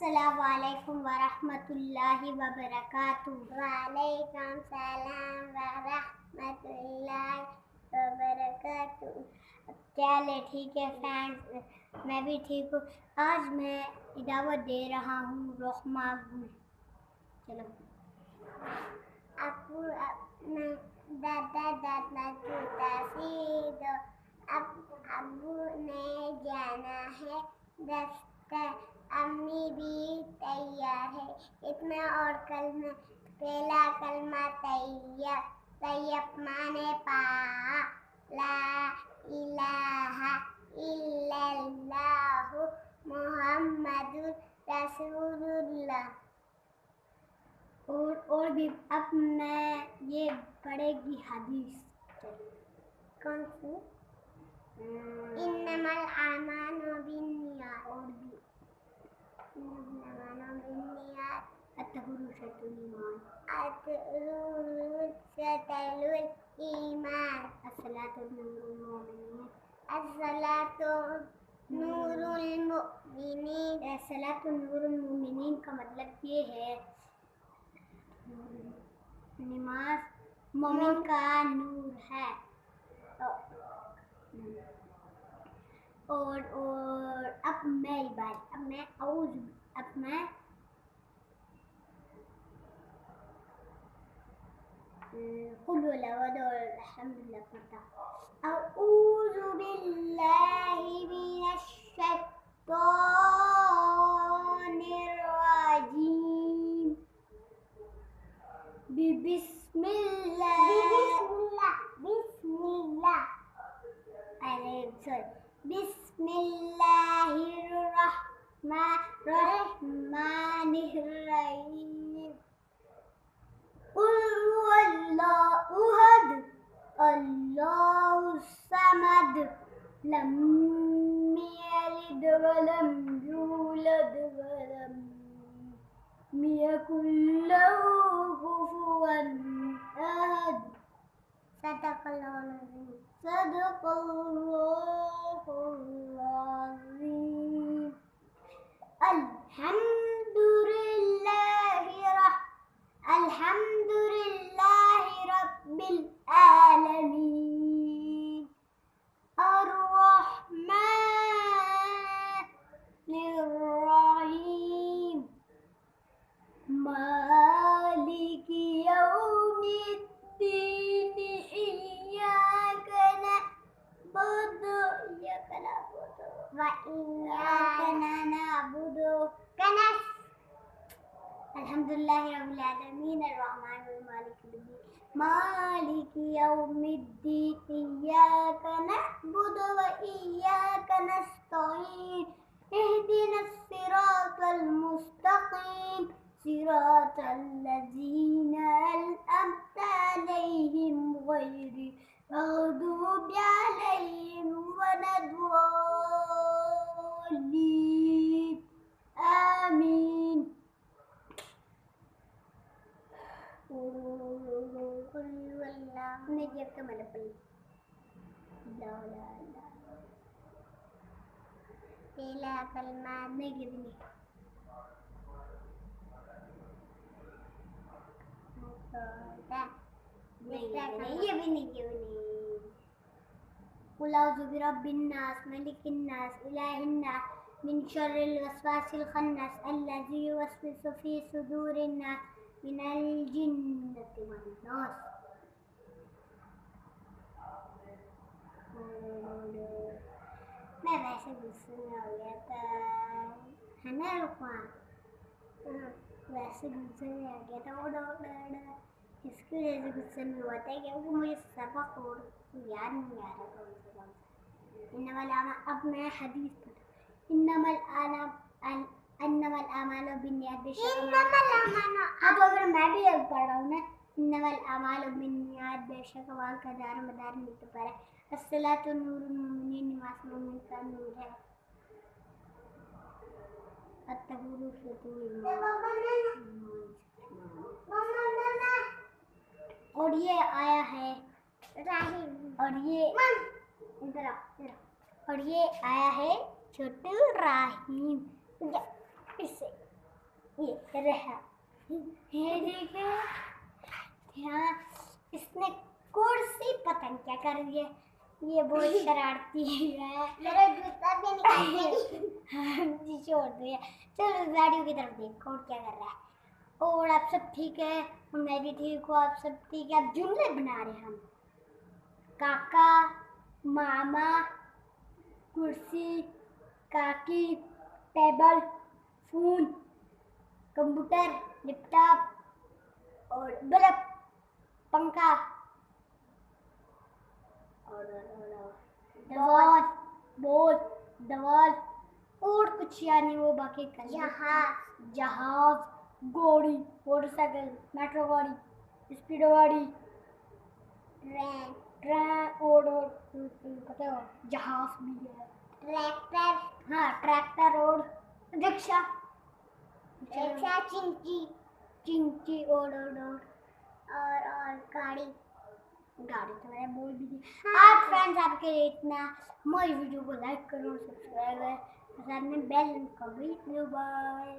अस्सलामु अलैकुम वरहमतुल्लाहि वबरकातुहू। वालेकुम सलाम वरहमतुल्लाहि वबरकातुहू। क्या हाल है? ठीक है फ्रेंड्स, मैं भी ठीक हूँ। आज मैं दावत दे रहा हूँ रहमागल। चलो। अबू अपना दादा दादा जूता सी दो, अबू ने जाना है दफ्तर, अम्मी भी तैयार है। इतना और कलमा, पहला कलमा तैयब, तैयब माने पाक, ला इलाहा इल्लल्लाहु मुहम्मदुर रसूलुल्लाह। और भी अब मैं ये पढ़ेगी हदीस। कौन सी? इन्नमल आमानु बिन्नियात। और भी इन्नमल बिन्नियात अतहुरु शतुल ईमान, अतहुरु शतुल ईमान, अस्सलातु नूरुल मोमिनीन, अस्सलातु नूरुल मुमिनीन। अस्सलातु नूरुल मोमिनीन का मतलब ये है नमाज मोमिन का नूर है। और अब मेरी बात, अब मैं कुल और अल्हम्दुलिल्लाह पढ़ता हूँ। अऊज़ु बिल्लाहि मिनश शैतानिर रजीम। बिस्मिल्लाह बिस्मिल्लाहिर्रहमानिर्रहीम। कुल हुवल्लाहु अहद, अल्लाहुस समद, लम यलिद वलम यूलद वलम यकुल लहू कुफुवन अहद। सदक़ल्लाहुल अज़ीम। अल्हम्दुलिल्लाहि रब्बिल आलमीन, अर्रहमानिर्रहीम, मालिकि यौमिद्दीन, इय्याका नअबुदु व इय्याका नस्तईन। अल्हम्दुलिल्लाहि रब्बिल आलमीन, अर्रहमानिर्रहीम, मालिकि यौमिद्दीन, इय्याका नअबुदु व इय्याका नस्तईन, इहदिनस सिरातल मुस्तकीम, सिरातल लज़ीना अनअमता अलैहिम गैरिल मग़दूबि अलैहिम वलद्दॉलीन। आमीन। मैं जब तो मैंने पढ़ी पहला कलमा नहीं गिरनी ये भी नहीं कुल औज़ु बिरब्बिन नास, मलिकिन नास, इलाहिन नास, मिन शर्रिल वस्वासिल खन्नास, अल्लज़ी युवस्विसु फी सुदूरिन नास, मिनल जिन्नति वन नास। मैं वैसे गुस्से में हो गया था, है ना रुकमान? वैसे गुस्से में आ गया था, इसकी वजह से गुस्से में हुआ था क्योंकि मुझे सबक और याद नहीं आ रहा था उनसे कौन सा। अब मैं हदीस पढ़ा। इन्नमल आमालु बिन्नियात, तो अगर मैं भी अब पढ़ रहा हूँ ना, इन्नमल आमालु बिन्नियात, बेशक अमाल का दारो मदार मिलते पर है। अस्सलातु नूरुल मोमिनीन, नमाज मोमिन का नूर है। अत्तहुरु शतुल ईमान। और ये आया है राहीम, और ये और ये आया है छोटू राहीम। इससे ये रहा, ये देखिए यहाँ इसने कुर्सी पता नहीं क्या कर रही है, ये बहुत शरारती है। मेरा जूता भी निकाल दिया। हाँ जी छोड़ दिया। चलो गाड़ियों की तरफ देखो और क्या कर रहा है। और आप सब ठीक है, मैं भी ठीक हूँ, आप सब ठीक है। अब जुमले बना रहे हैं हम। काका, मामा, कुर्सी, काकी, टेबल, फोन, कंप्यूटर, लैपटॉप और बल्ब, पंखा और दीवार, बॉल, दीवार और कुछ यानी वो बाकी कर जहाज, गाड़ी, मोटरसाइकिल, मेट्रो गाड़ी, स्पीडो गाड़ी, ट्रेन और पता है जहाज भी है, ट्रैक्टर, हाँ ट्रैक्टर और रिक्शा, चिंची और गाड़ी। तो मैंने बोल भी दी। आज फ्रेंड्स आपके लिए इतना। हमारी वीडियो को लाइक करो, सब्सक्राइब करो, साथ में बेल का भी दबाओ। बाय।